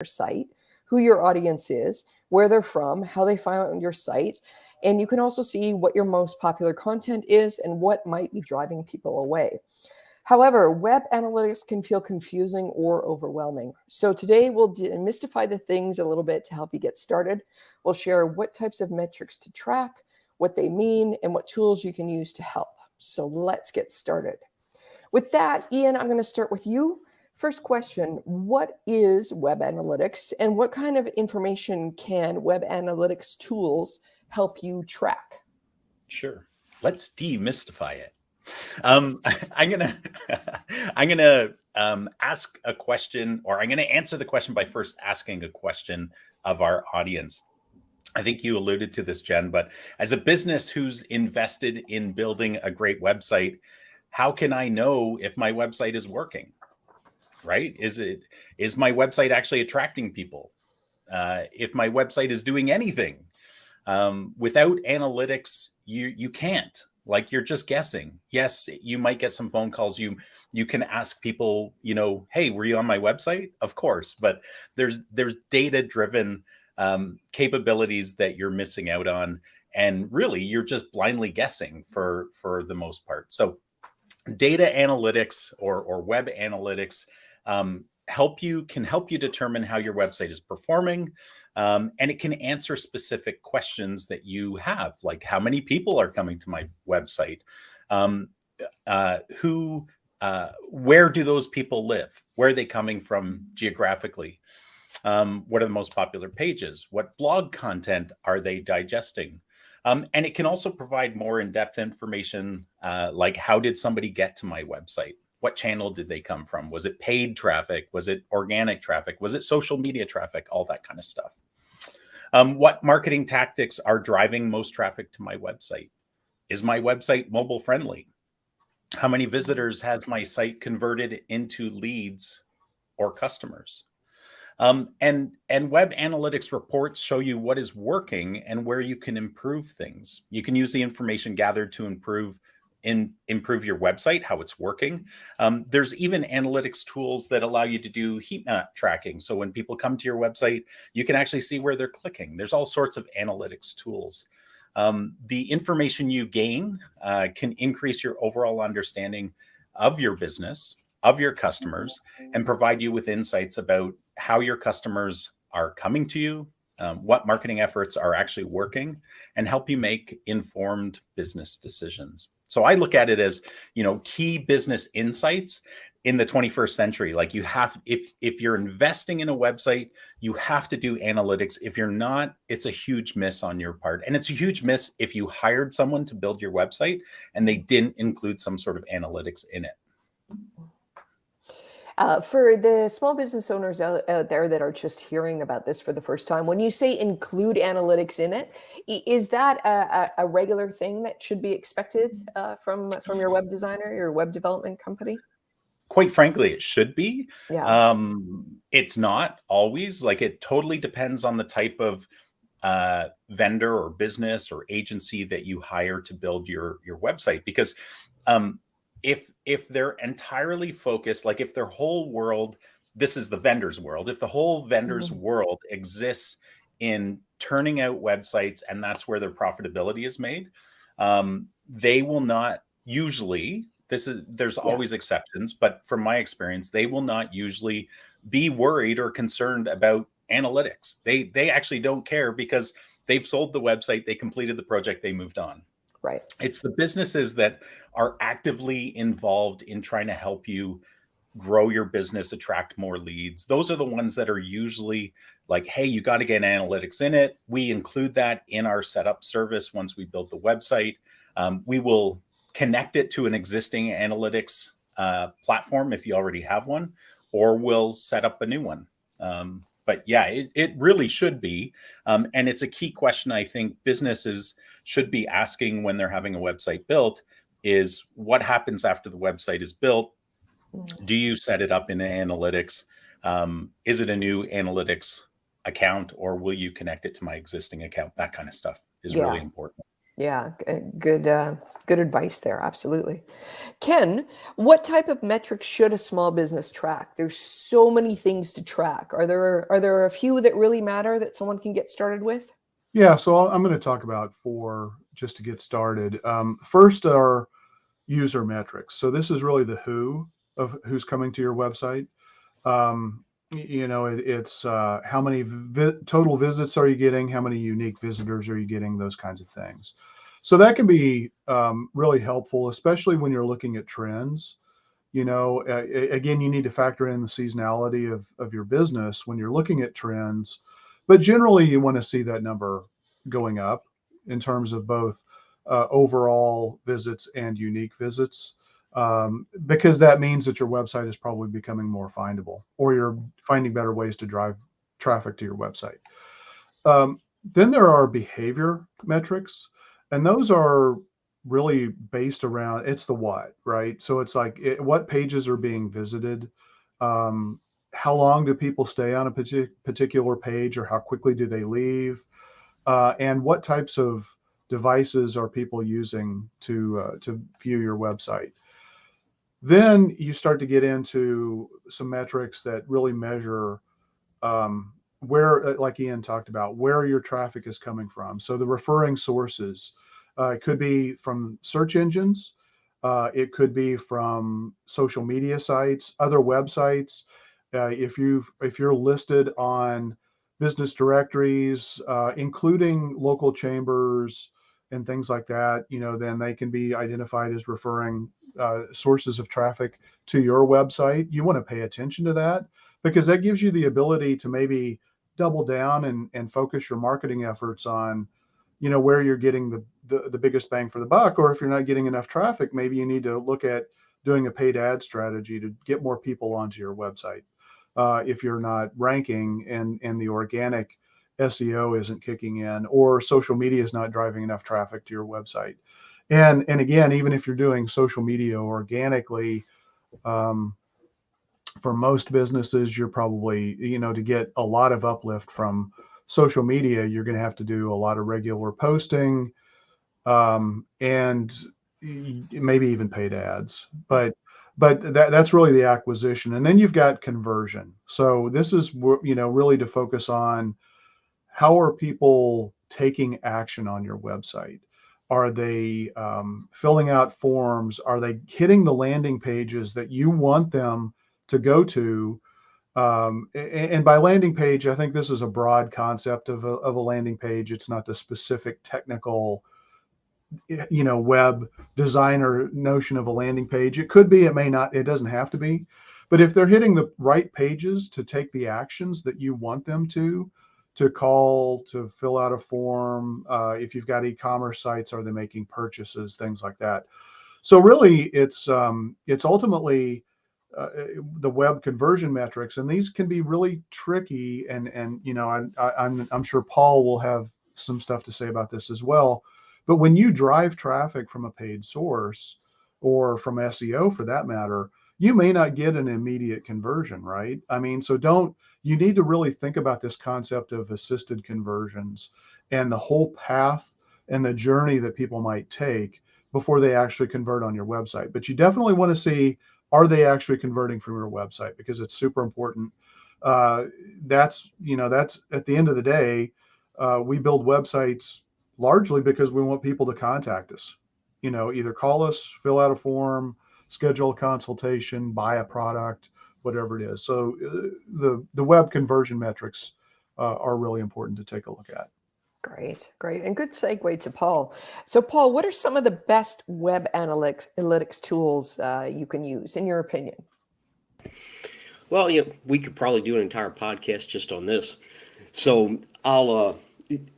site, who your audience is, where they're from, how they found your site, and you can also see what your most popular content is and what might be driving people away. However, web analytics can feel confusing or overwhelming. So today we'll demystify the things a little bit to help you get started. We'll share what types of metrics to track, what they mean, and what tools you can use to help. So let's get started. With that, Ian, I'm going to start with you. First question, what is web analytics and what kind of information can web analytics tools help you track? Sure. Let's demystify it. I'm gonna I'm gonna ask a question, or I'm gonna answer the question by first asking a question of our audience. I think you alluded to this, Jen, but as a business who's invested in building a great website, how can I know if my website is working? Right? Is my website actually attracting people? If my website is doing anything? Without analytics, you can't. Like, you're just guessing. Yes, you might get some phone calls. You can ask people, hey, were you on my website? Of course, but there's data-driven capabilities that you're missing out on, and really you're just blindly guessing for the most part. So data analytics or web analytics can help you determine how your website is performing. And it can answer specific questions that you have, like how many people are coming to my website? Where do those people live? Where are they coming from geographically? What are the most popular pages? What blog content are they digesting? And it can also provide more in-depth information, like how did somebody get to my website? What channel did they come from? Was it paid traffic? Was it organic traffic? Was it social media traffic? All that kind of stuff. What marketing tactics are driving most traffic to my website? Is my website mobile friendly? How many visitors has my site converted into leads or customers? And web analytics reports show you what is working and where you can improve things. You can use the information gathered to improve your website, how it's working. There's even analytics tools that allow you to do heat map tracking. So when people come to your website, you can actually see where they're clicking. There's all sorts of analytics tools. The information you gain can increase your overall understanding of your business, of your customers, and provide you with insights about how your customers are coming to you, what marketing efforts are actually working, and help you make informed business decisions. So I look at it as, key business insights in the 21st century. Like, you have, if you're investing in a website, you have to do analytics. If you're not, it's a huge miss on your part. And it's a huge miss if you hired someone to build your website and they didn't include some sort of analytics in it. For the small business owners out there that are just hearing about this for the first time, when you say include analytics in it, is that a regular thing that should be expected from your web designer, your web development company? Quite frankly, it should be. Yeah. It's not always. Like, it totally depends on the type of vendor or business or agency that you hire to build your website, because if they're entirely focused, like if their whole world, this is the vendor's world, if the whole vendor's world exists in turning out websites and that's where their profitability is made, they will not usually, there's always exceptions, but from my experience, they will not usually be worried or concerned about analytics. They actually don't care, because they've sold the website, they completed the project, they moved on. Right. It's the businesses that are actively involved in trying to help you grow your business, attract more leads. Those are the ones that are usually like, hey, you got to get analytics in it. We include that in our setup service. Once we build the website, we will connect it to an existing analytics platform if you already have one, or we'll set up a new one. But yeah, it really should be. And it's a key question I think businesses should be asking when they're having a website built, is what happens after the website is built? Do you set it up in analytics? Is it a new analytics account, or will you connect it to my existing account? That kind of stuff is really important. Yeah, good advice there. Absolutely. Ken, what type of metrics should a small business track? There's so many things to track. Are there a few that really matter that someone can get started with? Yeah, so I'm going to talk about four just to get started. First are user metrics. So this is really the who of who's coming to your website. It's how many total visits are you getting? How many unique visitors are you getting? Those kinds of things. So that can be really helpful, especially when you're looking at trends. Again, you need to factor in the seasonality of your business when you're looking at trends, but generally you want to see that number going up in terms of both overall visits and unique visits, because that means that your website is probably becoming more findable, or you're finding better ways to drive traffic to your website. Then there are behavior metrics, and those are really based around, it's the what, right? So it's like what pages are being visited, how long do people stay on a particular page, or how quickly do they leave, and what types of devices are people using to view your website. Then you start to get into some metrics that really measure where, like Ian talked about, where your traffic is coming from. So the referring sources, it could be from search engines, it could be from social media sites, other websites. If you're listed on business directories, including local chambers and things like that, then they can be identified as referring sources of traffic to your website. You want to pay attention to that, because that gives you the ability to maybe double down and focus your marketing efforts on, where you're getting the biggest bang for the buck. Or if you're not getting enough traffic, maybe you need to look at doing a paid ad strategy to get more people onto your website. If you're not ranking and the organic SEO isn't kicking in, or social media is not driving enough traffic to your website. And again, even if you're doing social media organically, for most businesses, you're probably, to get a lot of uplift from social media, you're going to have to do a lot of regular posting, and maybe even paid ads. But that's really the acquisition. And then you've got conversion. So this is, really to focus on, how are people taking action on your website? Are they filling out forms? Are they hitting the landing pages that you want them to go to? And by landing page, I think this is a broad concept of a landing page. It's not the specific technical, web designer notion of a landing page. It could be, it may not, it doesn't have to be. But if they're hitting the right pages to take the actions that you want them to call, to fill out a form, if you've got e-commerce sites, are they making purchases, things like that. So really, it's ultimately the web conversion metrics, and these can be really tricky. And I'm sure Paul will have some stuff to say about this as well. But when you drive traffic from a paid source, or from SEO for that matter, you may not get an immediate conversion, right? I mean, you need to really think about this concept of assisted conversions and the whole path and the journey that people might take before they actually convert on your website. But you definitely want to see, are they actually converting from your website? Because it's super important. That's at the end of the day, we build websites largely because we want people to contact us, either call us, fill out a form, schedule a consultation, buy a product, whatever it is. So the web conversion metrics are really important to take a look at. Great. And good segue to Paul. So Paul, what are some of the best web analytics tools you can use, in your opinion? Well, we could probably do an entire podcast just on this. So I'll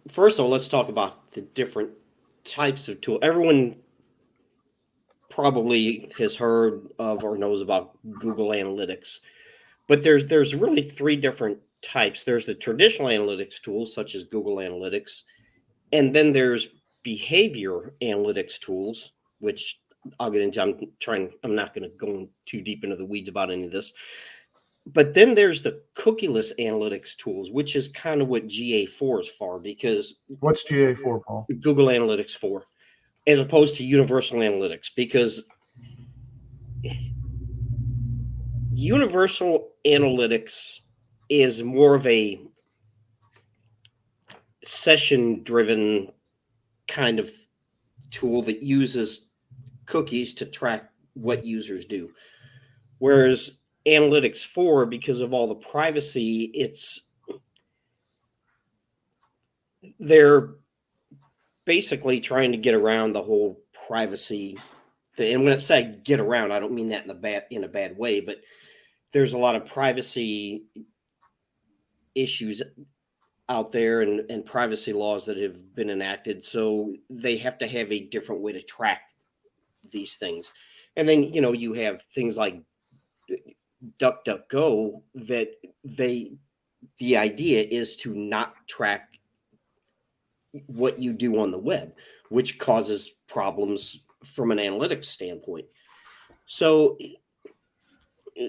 first of all, let's talk about the different types of tool. Everyone probably has heard of or knows about Google Analytics, but there's really three different types. There's the traditional analytics tools such as Google Analytics, and then there's behavior analytics tools, which I'll get into. I'm not going to go too deep into the weeds about any of this. But then there's the cookieless analytics tools, which is kind of what GA4 is for, because What's GA4, Paul? Google Analytics 4. as opposed to universal analytics, because universal analytics is more of a session driven kind of tool that uses cookies to track what users do. Whereas Analytics 4, because of all the privacy, they're basically trying to get around the whole privacy thing. And when I say get around, I don't mean that in a bad way, but there's a lot of privacy issues out there and privacy laws that have been enacted. So they have to have a different way to track these things. And then, you have things like DuckDuckGo that the idea is to not track what you do on the web, which causes problems from an analytics standpoint. So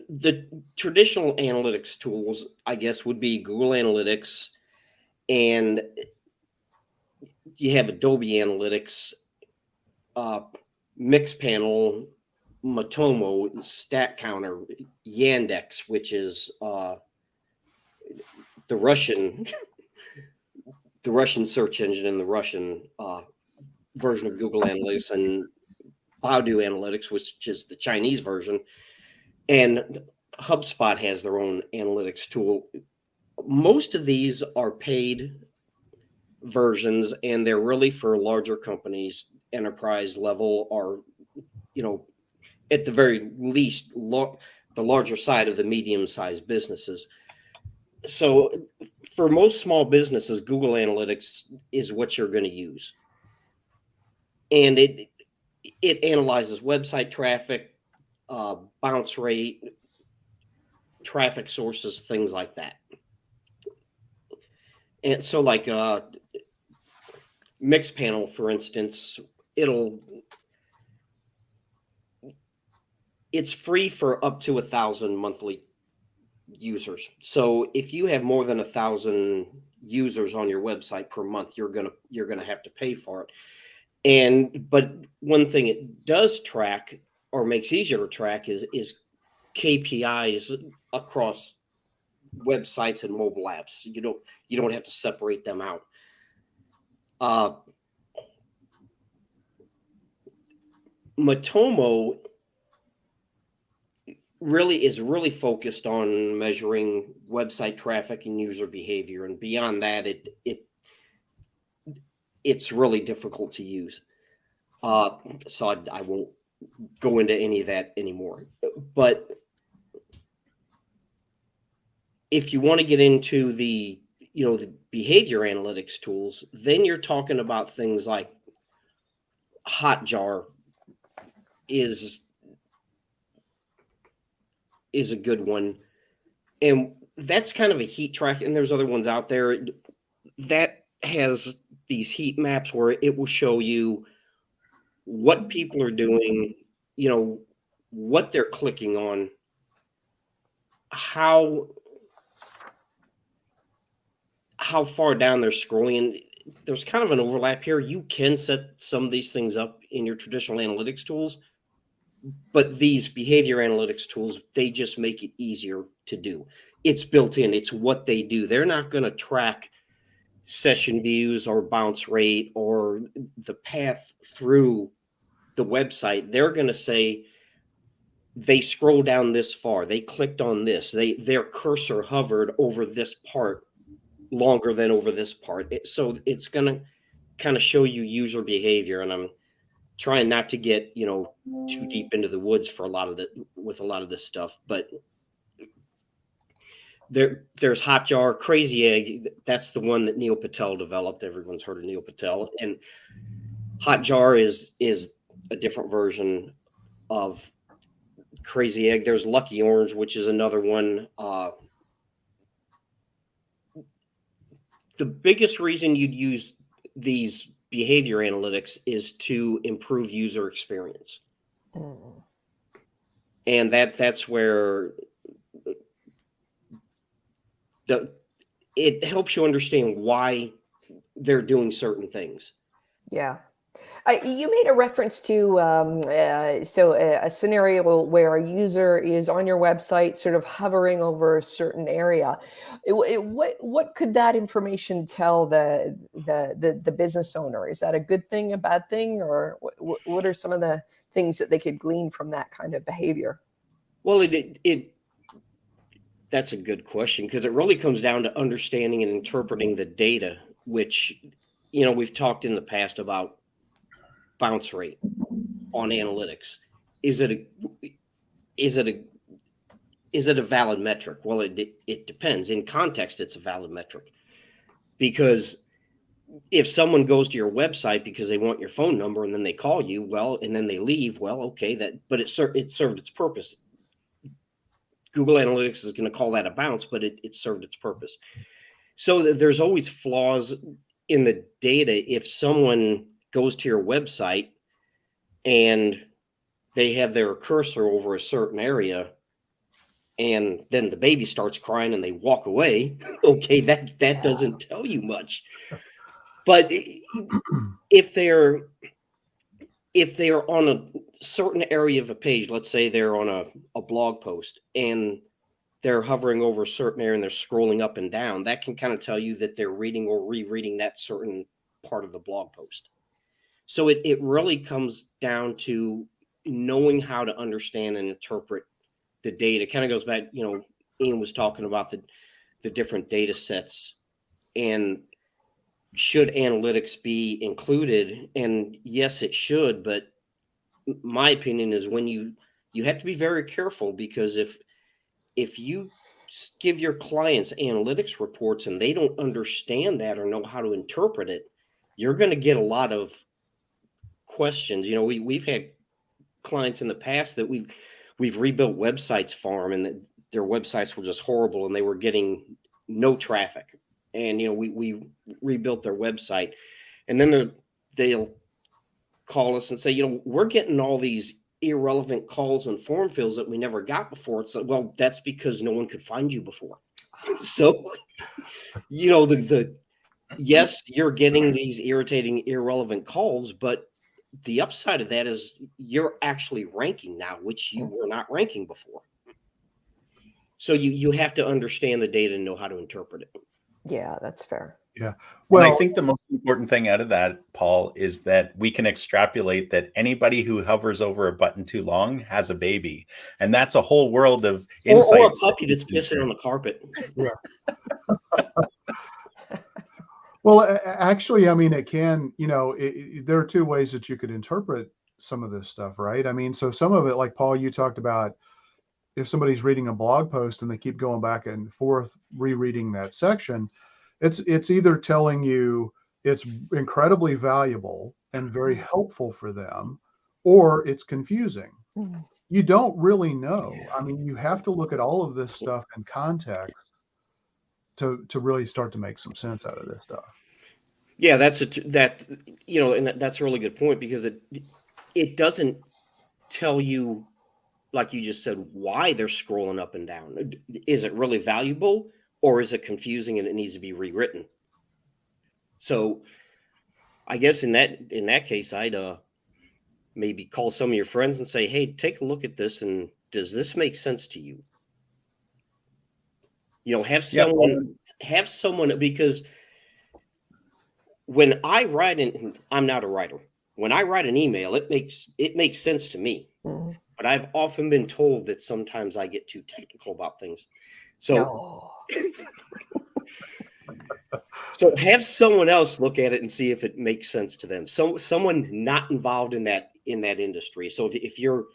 the traditional analytics tools, I guess, would be Google Analytics, and you have Adobe Analytics, Mixpanel, Matomo, StatCounter, Yandex, which is the Russian search engine and the Russian version of Google Analytics, and Baidu Analytics, which is the Chinese version. And HubSpot has their own analytics tool. Most of these are paid versions, and they're really for larger companies, enterprise level, or, at the very least, the larger side of the medium-sized businesses. So for most small businesses, Google Analytics is what you're going to use. And it analyzes website traffic, bounce rate, traffic sources, things like that. And so like Mixpanel, for instance, it's free for up to 1,000 monthly users. So if you have more than 1,000 users on your website per month, you're gonna have to pay for it. But one thing it does track, or makes easier to track, is KPIs across websites and mobile apps. You don't have to separate them out. Matomo is really focused on measuring website traffic and user behavior, and beyond that, it's really difficult to use. So I won't go into any of that anymore. But if you want to get into the behavior analytics tools, then you're talking about things like Hotjar is a good one. And that's kind of a heat track. And there's other ones out there that has these heat maps where it will show you what people are doing, what they're clicking on, how far down they're scrolling. And there's kind of an overlap here. You can set some of these things up in your traditional analytics tools, but these behavior analytics tools, they just make it easier to do. It's built in. It's what they do. They're not going to track session views or bounce rate or the path through the website. They're going to say they scroll down this far, they clicked on this, their cursor hovered over this part longer than over this part. So it's going to kind of show you user behavior. And I'm trying not to get too deep into the woods with a lot of this stuff, but there's Hotjar, Crazy Egg. That's the one that Neil Patel developed. Everyone's heard of Neil Patel. And Hotjar is a different version of Crazy Egg. There's Lucky Orange, which is another one. The biggest reason you'd use these behavior analytics is to improve user experience. And that's where it helps you understand why they're doing certain things. Yeah. You made a reference to a scenario where a user is on your website, sort of hovering over a certain area. What could that information tell the business owner? Is that a good thing, a bad thing, or what are some of the things that they could glean from that kind of behavior? Well, that's a good question, because it really comes down to understanding and interpreting the data, which, we've talked in the past about bounce rate on analytics. Is it a valid metric? Well, it depends. In context, it's a valid metric, because if someone goes to your website because they want your phone number and then they call you, well, and then they leave, well, okay, but it served its purpose. Google Analytics is going to call that a bounce, but it served its purpose. So there's always flaws in the data. If someone goes to your website and they have their cursor over a certain area, and then the baby starts crying and they walk away, okay, that doesn't tell you much. But if they're on a certain area of a page, let's say they're on a blog post and they're hovering over a certain area and they're scrolling up and down, that can kind of tell you that they're reading or rereading that certain part of the blog post. So it really comes down to knowing how to understand and interpret the data. It kind of goes back, Ian was talking about the different data sets, and should analytics be included? And yes, it should, but my opinion is when you have to be very careful, because if you give your clients analytics reports and they don't understand that or know how to interpret it, you're going to get a lot of questions. We've had clients in the past that we've rebuilt websites for them, and their websites were just horrible and they were getting no traffic. And we rebuilt their website, and then they'll call us and say, we're getting all these irrelevant calls and form fills that we never got before. It's like, well, that's because no one could find you before. So, yes, you're getting these irritating, irrelevant calls, but the upside of that is you're actually ranking now, which you were not ranking before. So you have to understand the data and know how to interpret it. Yeah, that's fair. Yeah. Well, Well, I think the most important thing out of that, Paul, is that we can extrapolate that anybody who hovers over a button too long has a baby. And that's a whole world of insights. Or a puppy that's pissing on the carpet. Well, actually, I mean, it can, there are two ways that you could interpret some of this stuff, right? I mean, so some of it, like Paul, you talked about, if somebody's reading a blog post and they keep going back and forth, rereading that section, it's either telling you it's incredibly valuable and very helpful for them, or it's confusing. You don't really know. I mean, you have to look at all of this stuff in context to really start to make some sense out of this stuff. Yeah, and that's a really good point, because it doesn't tell you, like you just said, why they're scrolling up and down. Is it really valuable, or is it confusing and it needs to be rewritten? So I guess in that case, I'd maybe call some of your friends and say, hey, take a look at this, and does this make sense to you? Have someone, because when I write I'm not a writer. When I write an email, it makes sense to me. Mm-hmm. But I've often been told that sometimes I get too technical about things. So, so have someone else look at it and see if it makes sense to them. Someone not involved in that industry. So if you're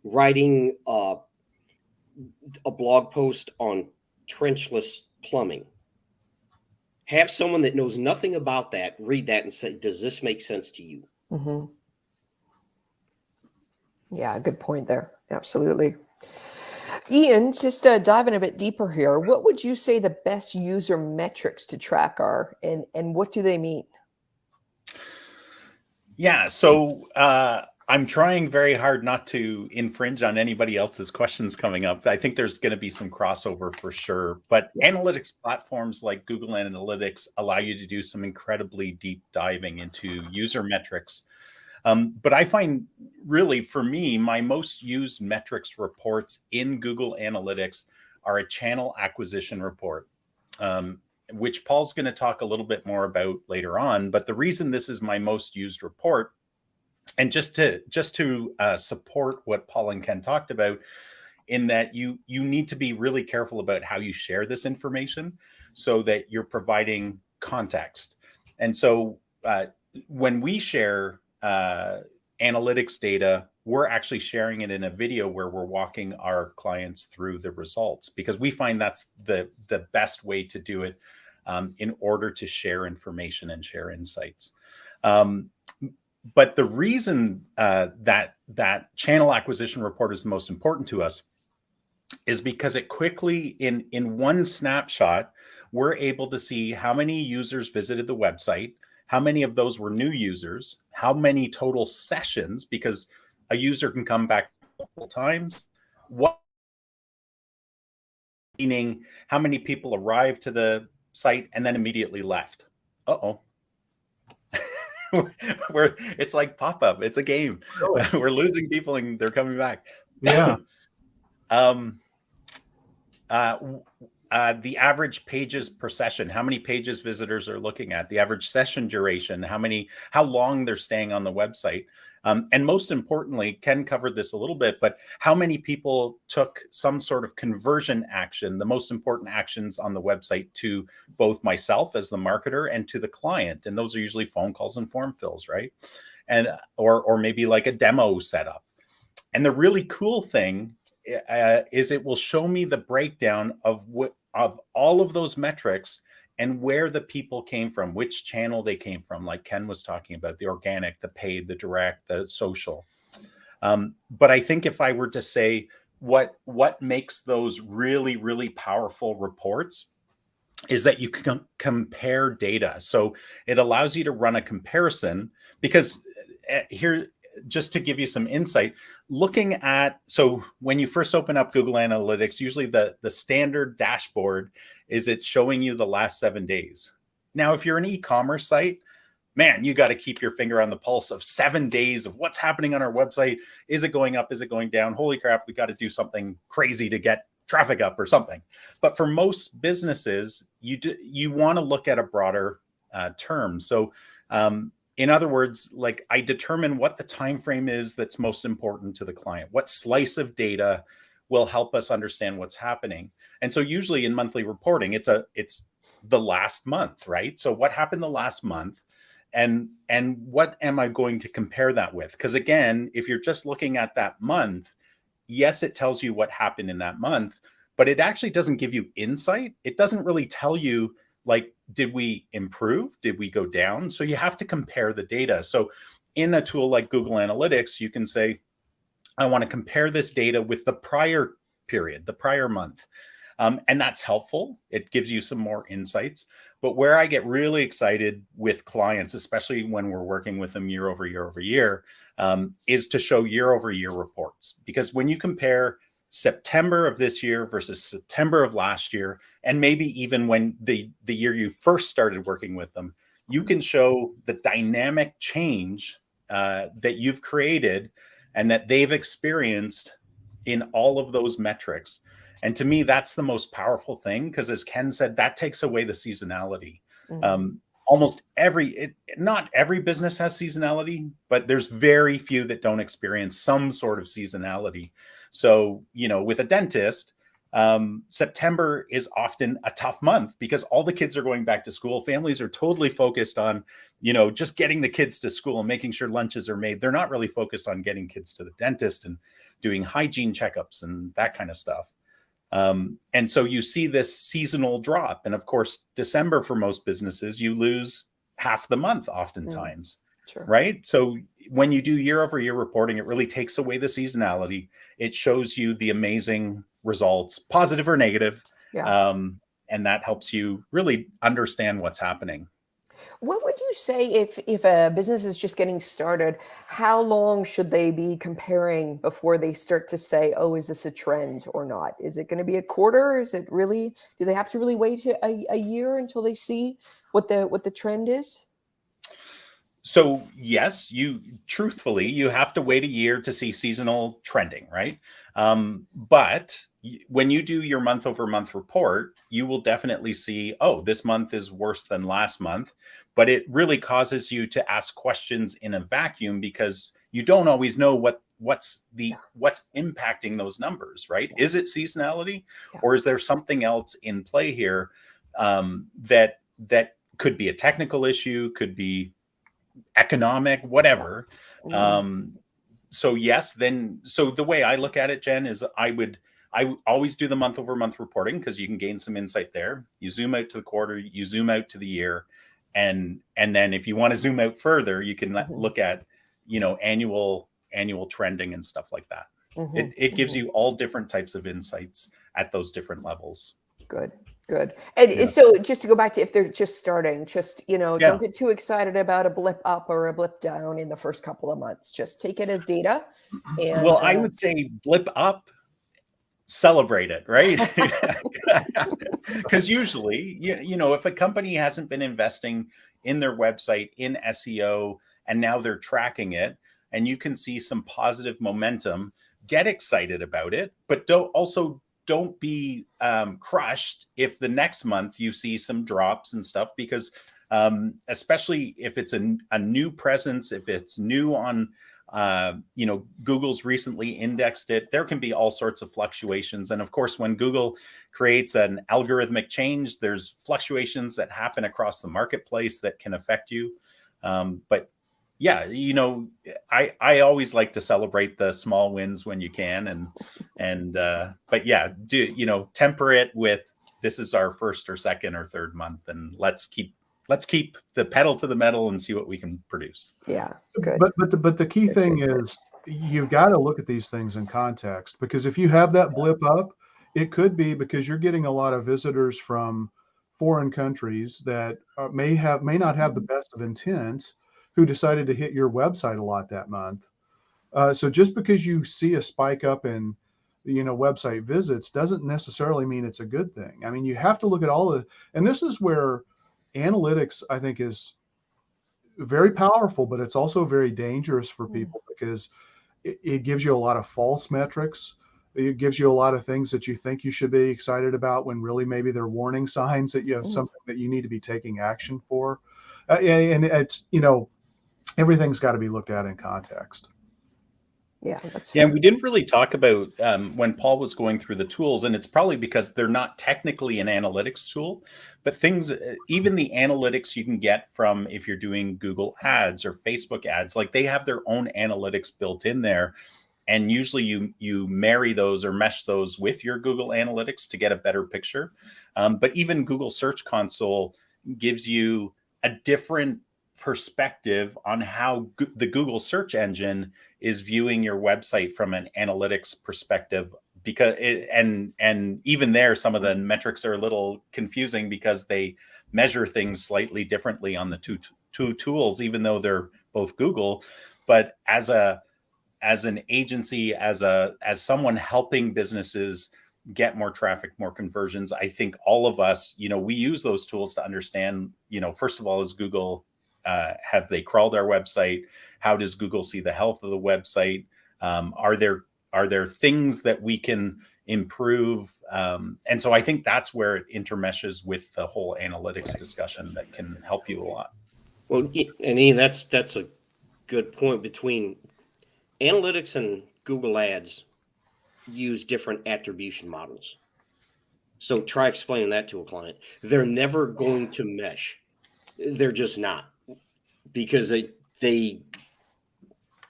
writing a blog post on trenchless plumbing, have someone that knows nothing about that read that and say, does this make sense to you? Mm-hmm. Yeah, good point there. Absolutely. Ian, just diving a bit deeper here, what would you say the best user metrics to track are, and what do they mean? Yeah, so I'm trying very hard not to infringe on anybody else's questions coming up. I think there's going to be some crossover for sure, but analytics platforms like Google Analytics allow you to do some incredibly deep diving into user metrics. But I find really for me, my most used metrics reports in Google Analytics are a channel acquisition report, which Paul's going to talk a little bit more about later on. But the reason this is my most used report, and just to support what Paul and Ken talked about, in that you need to be really careful about how you share this information so that you're providing context. And so when we share analytics data, we're actually sharing it in a video where we're walking our clients through the results, because we find that's the best way to do it in order to share information and share insights. But the reason that channel acquisition report is the most important to us is because it quickly, in one snapshot, we're able to see how many users visited the website, how many of those were new users, how many total sessions, because a user can come back multiple times, meaning how many people arrived to the site and then immediately left. Where it's like pop-up, it's a game. Really? We're losing people and they're coming back. Yeah. The average pages per session, how many pages visitors are looking at, the average session duration, how long they're staying on the website. And most importantly, Ken covered this a little bit, but how many people took some sort of conversion action, the most important actions on the website, to both myself as the marketer and to the client. And those are usually phone calls and form fills, right? And or maybe like a demo setup. And the really cool thing is it will show me the breakdown of all of those metrics and where the people came from, which channel they came from, like Ken was talking about, the organic, the paid, the direct, the social. But I think if I were to say what makes those really, really powerful reports is that you can compare data. So it allows you to run a comparison, because here, just to give you some insight, so when you first open up Google Analytics, usually the standard dashboard is it's showing you the last 7 days. Now, if you're an e-commerce site, man, you got to keep your finger on the pulse of 7 days of what's happening on our website. Is it going up? Is it going down? Holy crap, we got to do something crazy to get traffic up or something. But for most businesses, you want to look at a broader term. So in other words, like, I determine what the time frame is that's most important to the client. What slice of data will help us understand what's happening? And so usually in monthly reporting, it's the last month, right? So what happened the last month, and what am I going to compare that with? Because again, if you're just looking at that month, yes, it tells you what happened in that month, but it actually doesn't give you insight. It doesn't really tell you, like, did we improve? Did we go down? So you have to compare the data. So in a tool like Google Analytics, you can say, I want to compare this data with the prior period, the prior month. And that's helpful. It gives you some more insights. But where I get really excited with clients, especially when we're working with them year over year over year, is to show year over year reports. Because when you compare September of this year versus September of last year, and maybe even when the year you first started working with them, you can show the dynamic change that you've created and that they've experienced in all of those metrics. And to me, that's the most powerful thing, because as Ken said, that takes away the seasonality. Mm-hmm. Not every business has seasonality, but there's very few that don't experience some sort of seasonality. So, with a dentist, September is often a tough month because all the kids are going back to school. Families are totally focused on, just getting the kids to school and making sure lunches are made. They're not really focused on getting kids to the dentist and doing hygiene checkups and that kind of stuff. And so you see this seasonal drop. And of course, December for most businesses, you lose half the month oftentimes. Sure. Right? So when you do year over year reporting, it really takes away the seasonality. It shows you the amazing results, positive or negative. Yeah. And that helps you really understand what's happening. What would you say if a business is just getting started, how long should they be comparing before they start to say, oh, is this a trend or not? Is it going to be a quarter? Do they have to really wait a year until they see what the trend is? So yes, truthfully, you have to wait a year to see seasonal trending, right? But when you do your month over month report, you will definitely see, oh, this month is worse than last month. But it really causes you to ask questions in a vacuum because you don't always know what's impacting those numbers, right? Is it seasonality, or is there something else in play here that could be a technical issue, could be economic, whatever. So yes, so the way I look at it, Jen, is I always do the month over month reporting because you can gain some insight there. You zoom out to the quarter, you zoom out to the year, and then if you want to zoom out further, you can look at annual trending and stuff like that. It gives you all different types of insights at those different levels. Good. And so just to go back to, if they're just starting, just, don't get too excited about a blip up or a blip down in the first couple of months. Just take it as data. And, well, I would say blip up, celebrate it, right? Because usually, if a company hasn't been investing in their website, in SEO, and now they're tracking it, and you can see some positive momentum, get excited about it, but don't be crushed if the next month you see some drops and stuff, because especially if it's a new presence, if it's new on, Google's recently indexed it, there can be all sorts of fluctuations. And of course, when Google creates an algorithmic change, there's fluctuations that happen across the marketplace that can affect you. But yeah, I always like to celebrate the small wins when you can, but yeah, temper it with, this is our first or second or third month, and let's keep the pedal to the metal and see what we can produce. Yeah, good. But the key thing is you've got to look at these things in context, because if you have that blip up, it could be because you're getting a lot of visitors from foreign countries that may not have the best of intent, who decided to hit your website a lot that month. So just because you see a spike up in, website visits doesn't necessarily mean it's a good thing. I mean, you have to look at and this is where analytics, I think, is very powerful, but it's also very dangerous for people, because it gives you a lot of false metrics. It gives you a lot of things that you think you should be excited about when really maybe they're warning signs that you have something that you need to be taking action for. And it's, everything's got to be looked at in context. Yeah, that's we didn't really talk about when Paul was going through the tools, and it's probably because they're not technically an analytics tool, but even the analytics you can get from, if you're doing Google ads or Facebook ads, like they have their own analytics built in there. And usually you marry those or mesh those with your Google Analytics to get a better picture. But even Google Search Console gives you a different perspective on how the Google search engine is viewing your website from an analytics perspective, because and even there, some of the metrics are a little confusing because they measure things slightly differently on the two tools, even though they're both Google. But as an agency, as someone helping businesses get more traffic, more conversions, I think all of us, we use those tools to understand, first of all, is Google, have they crawled our website? How does Google see the health of the website? Are there things that we can improve? And so I think that's where it intermeshes with the whole analytics discussion that can help you a lot. Well, and Ian, that's a good point. Between analytics and Google Ads use different attribution models. So try explaining that to a client. They're never going to mesh. They're just not, because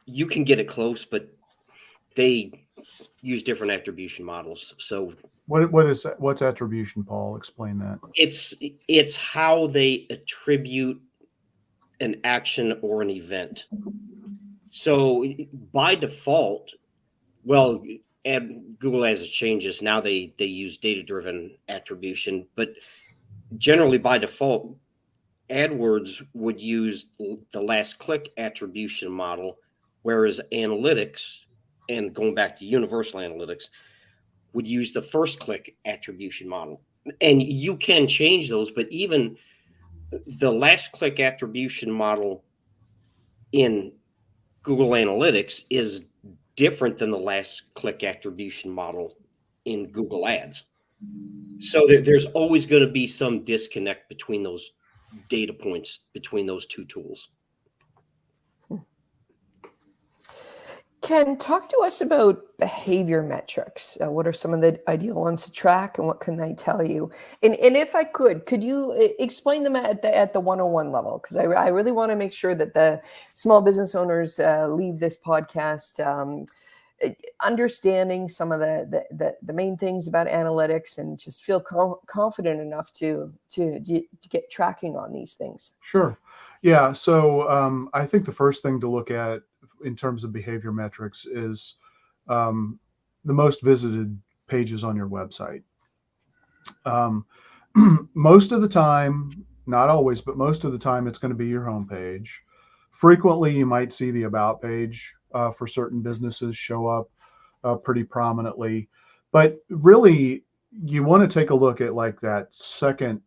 you can get it close, but they use different attribution models. So what's attribution, Paul? Explain that. It's how they attribute an action or an event. So by default, and Google has changes now. They use data-driven attribution, but generally by default, AdWords would use the last click attribution model, whereas analytics, and going back to Universal Analytics, would use the first click attribution model. And you can change those, but even the last click attribution model in Google Analytics is different than the last click attribution model in Google Ads. So there's always going to be some disconnect between those data points, between those two tools. Ken, talk to us about behavior metrics. What are some of the ideal ones to track, and what can they tell you? And if I could you explain them at the 101 level? Because I really want to make sure that the small business owners leave this podcast understanding some of the main things about analytics, and just feel confident enough to get tracking on these things. Sure. Yeah. So I think the first thing to look at in terms of behavior metrics is the most visited pages on your website. Most of the time, not always, but most of the time, it's going to be your homepage. Frequently, you might see the about page for certain businesses show up pretty prominently. But really, you want to take a look at like that second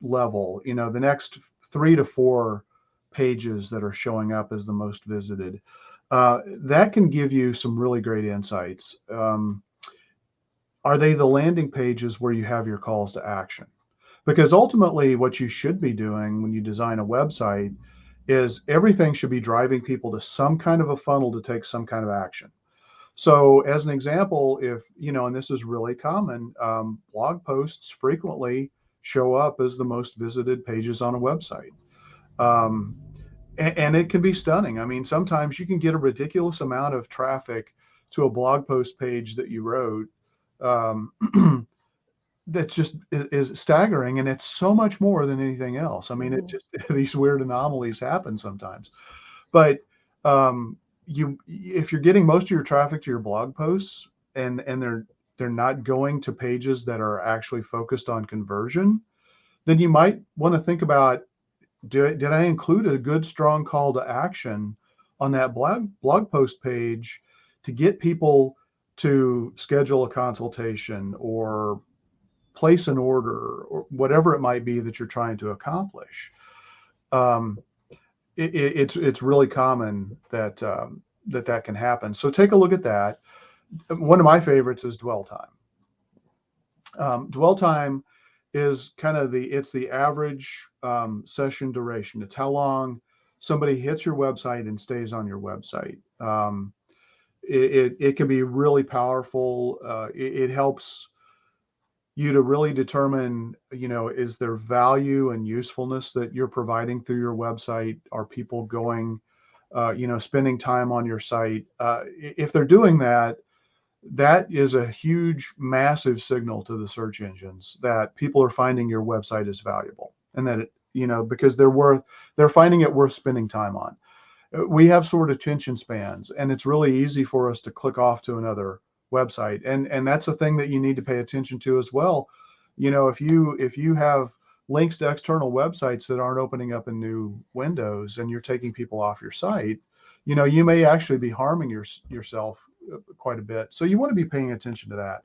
level, the next 3 to 4 pages that are showing up as the most visited. That can give you some really great insights. Are they the landing pages where you have your calls to action? Because ultimately what you should be doing when you design a website is everything should be driving people to some kind of a funnel to take some kind of action. So as an example, if, and this is really common, blog posts frequently show up as the most visited pages on a website. And it can be stunning. I mean, sometimes you can get a ridiculous amount of traffic to a blog post page that you wrote that just is staggering. And it's so much more than anything else. I mean, it just, these weird anomalies happen sometimes. But if you're getting most of your traffic to your blog posts and they're not going to pages that are actually focused on conversion, then you might want to think about, did I include a good, strong call to action on that blog post page to get people to schedule a consultation or place an order or whatever it might be that you're trying to accomplish? It's really common that that can happen. So take a look at that. One of my favorites is dwell time. Dwell time is kind of it's the average session duration. It's how long somebody hits your website and stays on your website. It can be really powerful. It helps you to really determine, is there value and usefulness that you're providing through your website? Are people going, spending time on your site? If they're doing that, that is a huge, massive signal to the search engines that people are finding your website is valuable, and that because they're finding it worth spending time on. We have sort of attention spans, and it's really easy for us to click off to another website, and that's a thing that you need to pay attention to as well. If you have links to external websites that aren't opening up in new windows, and you're taking people off your site, you may actually be harming yourself quite a bit. So you want to be paying attention to that.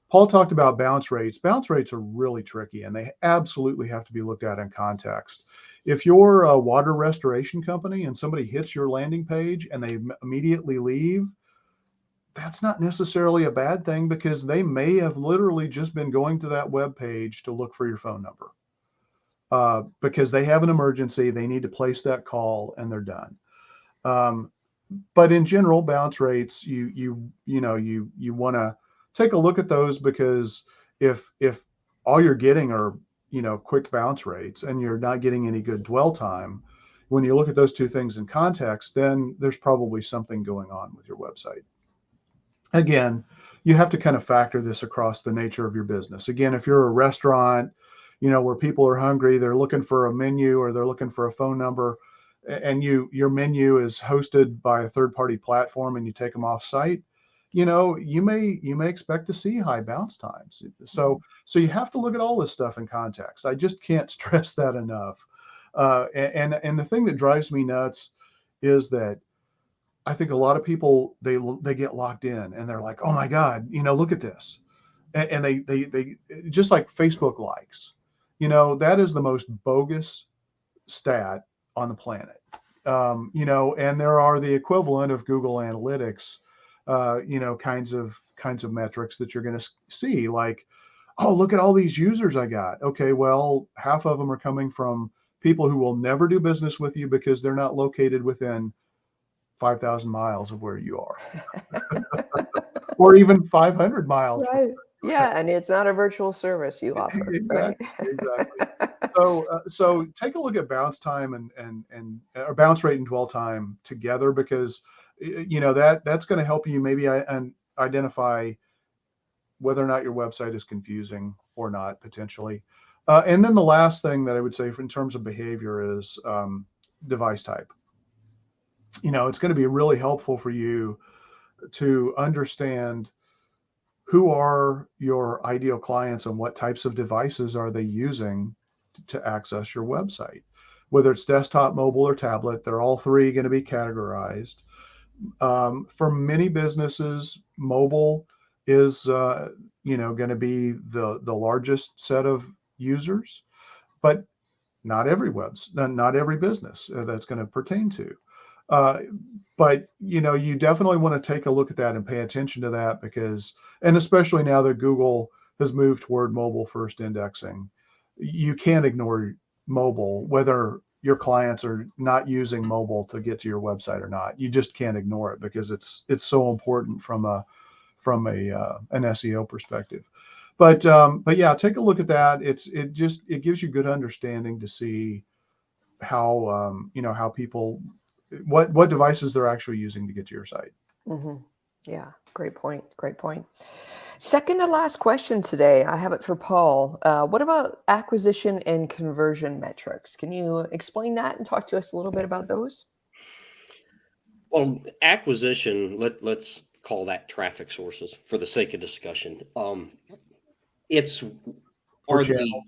Paul talked about bounce rates. Bounce rates are really tricky, and they absolutely have to be looked at in context. If you're a water restoration company and somebody hits your landing page and they immediately leave, that's not necessarily a bad thing, because they may have literally just been going to that web page to look for your phone number because they have an emergency. They need to place that call and they're done. But in general, bounce rates, you want to take a look at those, because if all you're getting are quick bounce rates and you're not getting any good dwell time, when you look at those two things in context, then there's probably something going on with your website. Again, you have to kind of factor this across the nature of your business. Again, if you're a restaurant, where people are hungry, they're looking for a menu or they're looking for a phone number, and your menu is hosted by a third-party platform and you take them off site, you may expect to see high bounce times. So you have to look at all this stuff in context. I just can't stress that enough. And the thing that drives me nuts is that I think a lot of people, they get locked in and they're like, oh my God, look at this. And they just like Facebook likes, that is the most bogus stat on the planet. And there are the equivalent of Google Analytics, kinds of metrics that you're going to see, like, oh, look at all these users I got. Okay, well, half of them are coming from people who will never do business with you because they're not located within 5,000 miles of where you are, or even 500 miles. Right. Yeah, and it's not a virtual service you offer. Exactly. Right? Exactly. So take a look at bounce time and or bounce rate and dwell time together, because that's going to help you maybe identify whether or not your website is confusing or not, potentially. And then the last thing that I would say in terms of behavior is device type. It's going to be really helpful for you to understand who are your ideal clients and what types of devices are they using to access your website. Whether it's desktop, mobile, or tablet, they're all three going to be categorized. For many businesses, mobile is going to be the largest set of users, but not every business that's going to pertain to. But you definitely want to take a look at that and pay attention to that, because, and especially now that Google has moved toward mobile first indexing, you can't ignore mobile, whether your clients are not using mobile to get to your website or not. You just can't ignore it, because it's so important from an SEO perspective. But yeah, take a look at that. It gives you good understanding to see how how people, what devices they're actually using to get to your site. Mm-hmm. Yeah, great point. Great point. Second to last question today, I have it for Paul. What about acquisition and conversion metrics? Can you explain that and talk to us a little bit about those? Well, acquisition, let's call that traffic sources for the sake of discussion. It's Or are channels.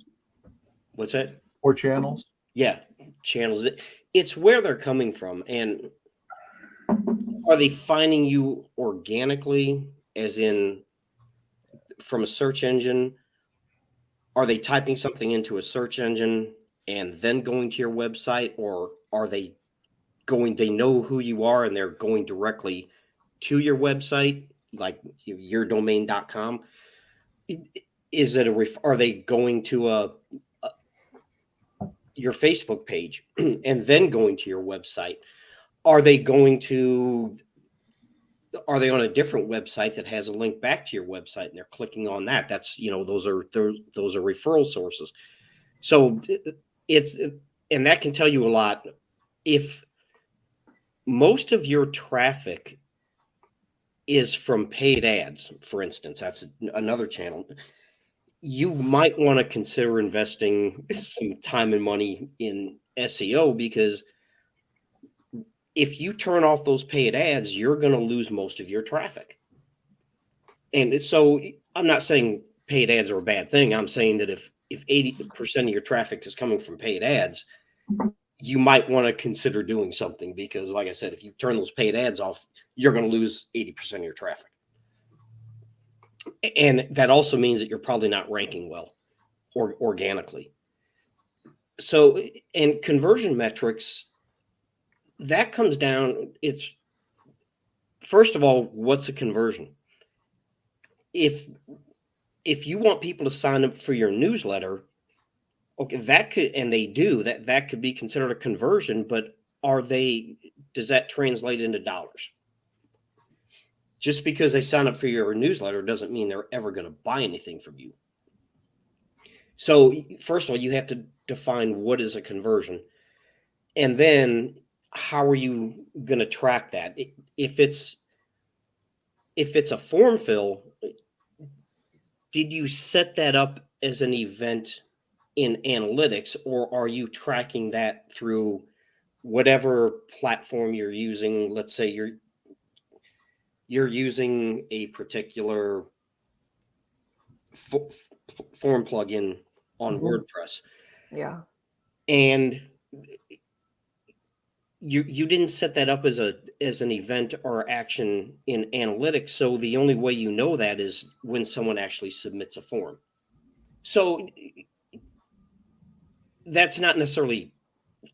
what's that? Or channels. Yeah, channels. It's where they're coming from, and are they finding you organically, as in from a search engine? Are they typing something into a search engine and then going to your website, or are they know who you are and they're going directly to your website, like yourdomain.com? Is it are they going to your Facebook page and then going to your website? Are they on a different website that has a link back to your website and they're clicking on that? That's, those are referral sources. So and that can tell you a lot. If most of your traffic is from paid ads, for instance, that's another channel, you might want to consider investing some time and money in SEO, because if you turn off those paid ads, you're going to lose most of your traffic. And so I'm not saying paid ads are a bad thing. I'm saying that if 80% of your traffic is coming from paid ads, you might want to consider doing something, because, like I said, if you turn those paid ads off, you're going to lose 80% of your traffic. And that also means that you're probably not ranking well or organically. So, and conversion metrics, that comes down, it's, first of all, what's a conversion? If you want people to sign up for your newsletter, okay, that could, and they do, that could be considered a conversion, but does that translate into dollars? Just because they sign up for your newsletter doesn't mean they're ever going to buy anything from you. So first of all, you have to define what is a conversion, and then how are you going to track that? If it's a form fill, did you set that up as an event in analytics, or are you tracking that through whatever platform you're using? Let's say you're using a particular form plugin on WordPress. Yeah. And you didn't set that up as an event or action in analytics. So the only way you know that is when someone actually submits a form. So that's not necessarily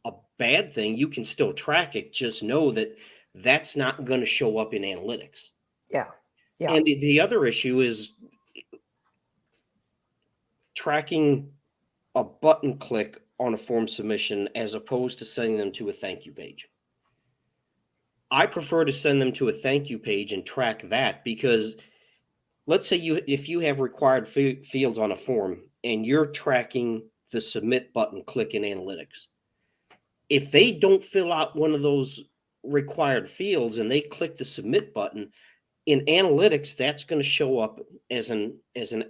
a bad thing. You can still track it. Just know that that's not going to show up in analytics. Yeah. Yeah. And the other issue is tracking a button click on a form submission as opposed to sending them to a thank you page. I prefer to send them to a thank you page and track that, because let's say if you have required fields on a form and you're tracking the submit button click in analytics, if they don't fill out one of those required fields and they click the submit button in analytics, that's going to show up as an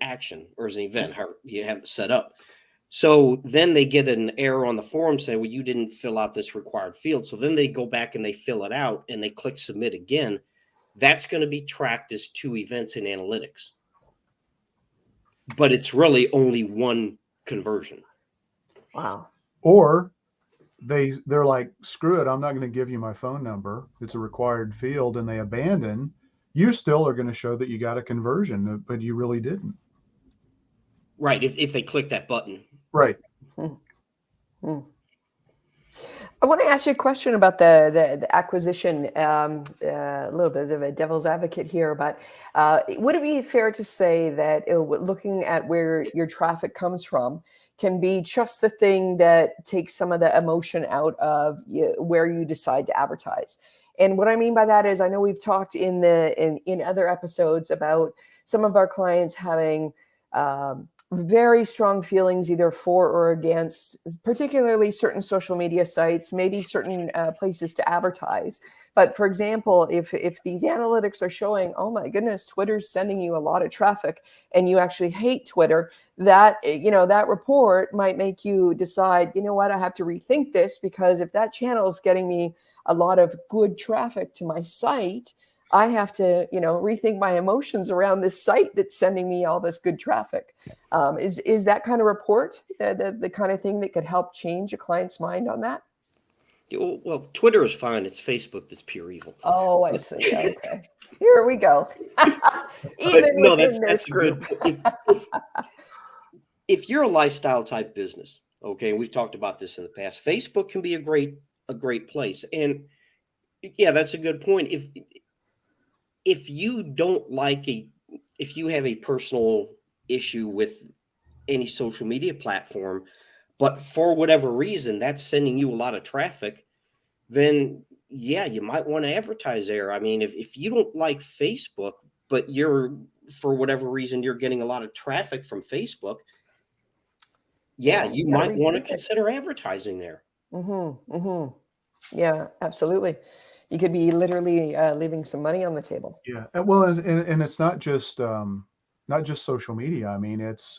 action or as an event, how you have it set up. So then they get an error on the form saying, well, you didn't fill out this required field. So then they go back and they fill it out and they click submit again. That's going to be tracked as 2 events in analytics. But it's really only one conversion. Wow. Or they're like, screw it, I'm not going to give you my phone number. It's a required field, and they abandon. You still are going to show that you got a conversion, but you really didn't. Right. If they click that button. Right. I want to ask you a question about the acquisition, a little bit of a devil's advocate here, but would it be fair to say that looking at where your traffic comes from can be just the thing that takes some of the emotion out of where you decide to advertise? And what I mean by that is, I know we've talked in other episodes about some of our clients having very strong feelings either for or against, particularly certain social media sites, maybe certain places to advertise. But for example, if these analytics are showing, oh my goodness, Twitter's sending you a lot of traffic, and you actually hate Twitter, that that report might make you decide, you know what, I have to rethink this, because if that channel is getting me a lot of good traffic to my site, I have to, rethink my emotions around this site that's sending me all this good traffic. Is that kind of report the kind of thing that could help change a client's mind on that? Well, Twitter is fine. It's Facebook that's pure evil. Oh, I see. Okay. Here we go. Even within this group. If you're a lifestyle type business, okay, and we've talked about this in the past, Facebook can be a great place. And yeah, that's a good point. If you don't if you have a personal issue with any social media platform, but for whatever reason that's sending you a lot of traffic, then yeah, you might want to advertise there. I mean, if you don't like Facebook, but for whatever reason you're getting a lot of traffic from Facebook, yeah, you might want to consider advertising there. Yeah, absolutely. You could be literally leaving some money on the table. Yeah. Well, and it's not just social media. I mean, it's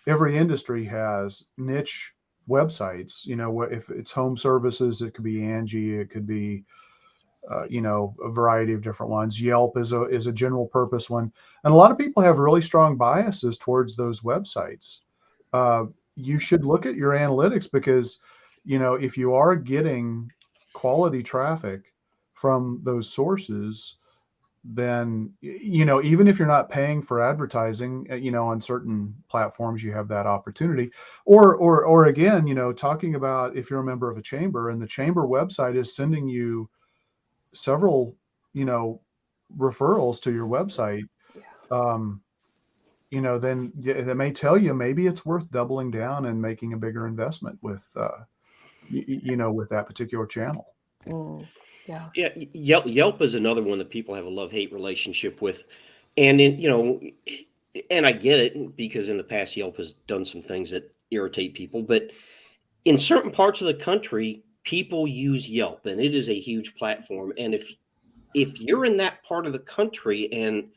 every industry has niche websites. If it's home services, it could be Angie, it could be a variety of different ones. Yelp is a general purpose one, and a lot of people have really strong biases towards those websites. You should look at your analytics, because if you are getting quality traffic from those sources, then even if you're not paying for advertising, on certain platforms, you have that opportunity. Or again, talking about if you're a member of a chamber and the chamber website is sending you several referrals to your website, then they may tell you maybe it's worth doubling down and making a bigger investment with with that particular channel. Yeah. Yelp is another one that people have a love-hate relationship with. And and I get it, because in the past Yelp has done some things that irritate people, but in certain parts of the country, people use Yelp, and it is a huge platform. And if you're in that part of the country and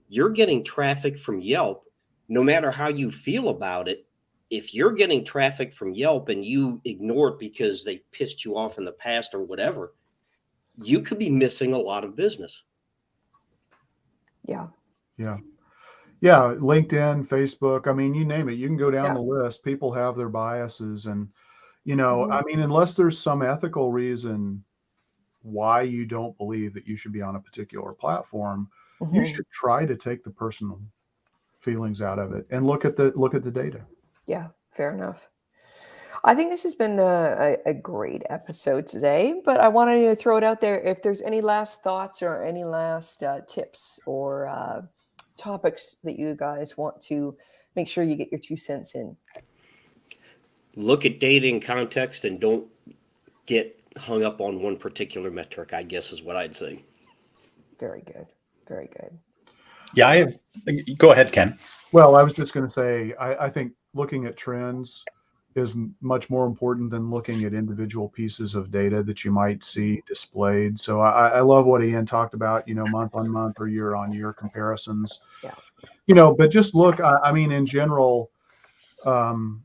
you're getting traffic from Yelp, no matter how you feel about it, if you're getting traffic from Yelp and you ignore it because they pissed you off in the past or whatever, you could be missing a lot of business. Yeah. LinkedIn, Facebook. I mean, you name it, you can go down the list. People have their biases, and I mean, unless there's some ethical reason why you don't believe that you should be on a particular platform, you should try to take the personal feelings out of it and look at the data. Yeah, fair enough. I think this has been a great episode today, but I wanted to throw it out there. If there's any last thoughts or any last tips or topics that you guys want to make sure you get your 2 cents in. Look at data in context and don't get hung up on one particular metric, I guess is what I'd say. Very good. Very good. Yeah, go ahead, Ken. Well, I was just going to say, I think looking at trends is much more important than looking at individual pieces of data that you might see displayed. So I love what Ian talked about, month on month or year on year comparisons. Yeah. But just look, I mean, in general, don't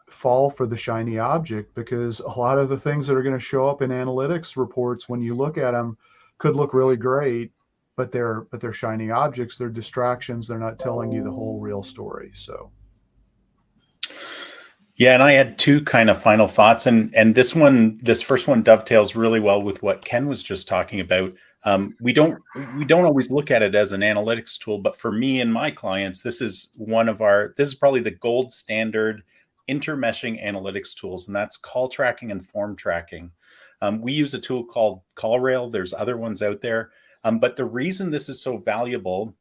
fall for the shiny object, because a lot of the things that are going to show up in analytics reports, when you look at them, could look really great, but they're shiny objects. They're distractions. They're not telling you the whole real story. So. Yeah, and I had 2 kind of final thoughts, and this first one dovetails really well with what Ken was just talking about. We don't always look at it as an analytics tool, but for me and my clients, this is probably the gold standard intermeshing analytics tools, and that's call tracking and form tracking. We use a tool called CallRail. There's other ones out there. But the reason this is so valuable,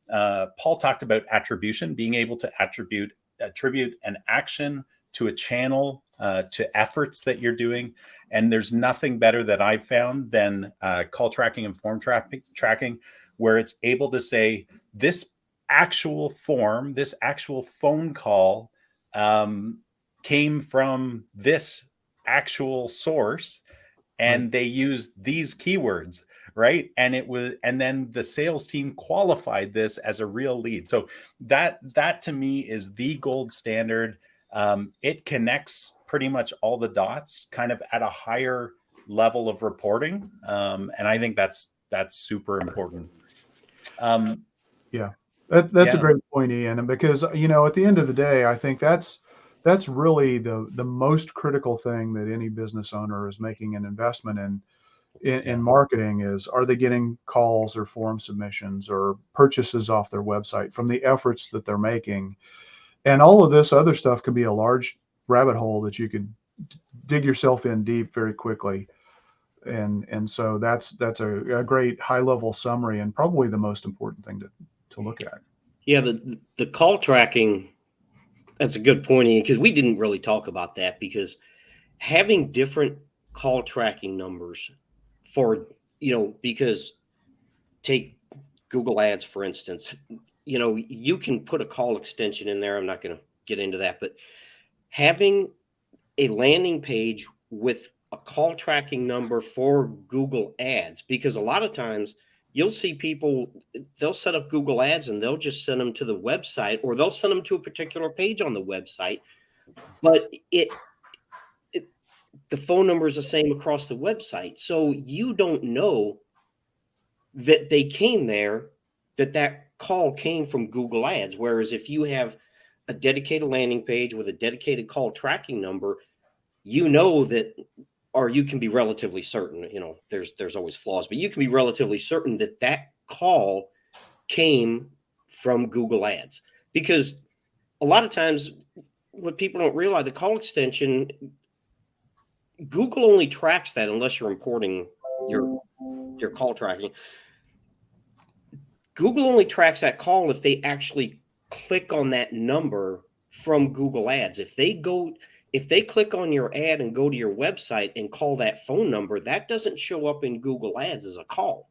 Paul talked about attribution, being able to attribute an action to a channel, to efforts that you're doing. And there's nothing better that I've found than call tracking and form tracking, where it's able to say this actual form, this actual phone call came from this actual source, and they used these keywords, right? And then the sales team qualified this as a real lead. So that to me is the gold standard. It connects pretty much all the dots kind of at a higher level of reporting. And I think that's super important. That's a great point, Ian. And because, at the end of the day, I think that's really the most critical thing that any business owner is making an investment in marketing is, are they getting calls or form submissions or purchases off their website from the efforts that they're making? And all of this other stuff can be a large rabbit hole that you could dig yourself in deep very quickly. And so that's a great high level summary, and probably the most important thing to look at. Yeah, the call tracking, that's a good point, Ian, because we didn't really talk about that, because having different call tracking numbers for, because take Google Ads, for instance, you can put a call extension in there. I'm not going to get into that, but having a landing page with a call tracking number for Google Ads, because a lot of times you'll see people, they'll set up Google Ads and they'll just send them to the website, or they'll send them to a particular page on the website, but the phone number is the same across the website. So you don't know that they came there, that call came from Google Ads. Whereas if you have a dedicated landing page with a dedicated call tracking number, that, or you can be relatively certain, there's always flaws, but you can be relatively certain that call came from Google Ads. Because a lot of times what people don't realize, the call extension, Google only tracks that unless you're importing your call tracking. Google only tracks that call if they actually click on that number from Google Ads. If they click on your ad and go to your website and call that phone number, that doesn't show up in Google Ads as a call.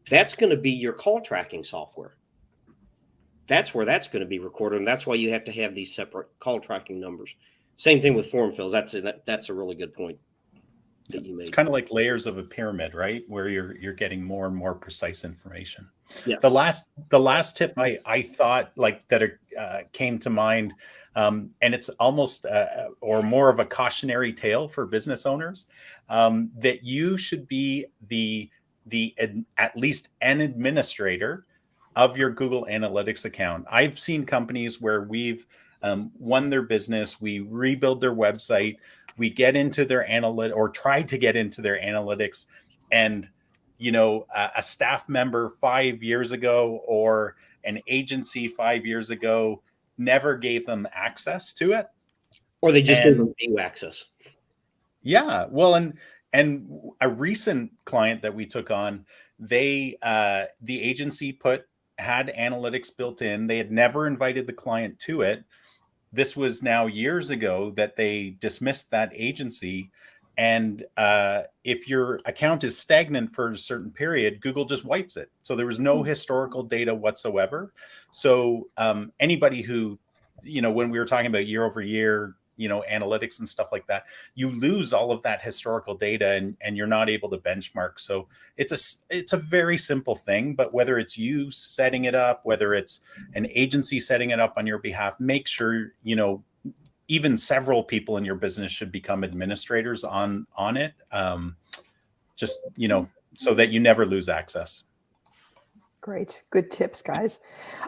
That's going to be your call tracking software. That's where that's going to be recorded, and that's why you have to have these separate call tracking numbers. Same thing with form fills. That's a really good point that you made. It's kind of like layers of a pyramid, right? Where you're getting more and more precise information. Yeah. The last tip I thought came to mind, and it's almost or more of a cautionary tale for business owners, that you should be the at least an administrator of your Google Analytics account. I've seen companies where we've won their business, we rebuild their website, we get into their try to get into their analytics, and a staff member 5 years ago or an agency 5 years ago never gave them access to it. Or they just gave And them view access. yeah, well, and a recent client that we took on, they the agency had analytics built in. They had never invited the client to it. This was now years ago that they dismissed that agency. And if your account is stagnant for a certain period, Google just wipes it. So there was no historical data whatsoever. So anybody who, when we were talking about year over year, analytics and stuff like that, you lose all of that historical data and you're not able to benchmark. So it's a very simple thing, but whether it's you setting it up, whether it's an agency setting it up on your behalf, make sure, even several people in your business should become administrators on it. Just, so that you never lose access. Great. Good tips, guys.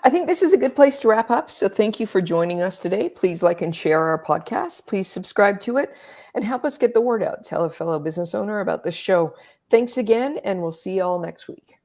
I think this is a good place to wrap up. So thank you for joining us today. Please like and share our podcast. Please subscribe to it and help us get the word out. Tell a fellow business owner about this show. Thanks again, and we'll see you all next week.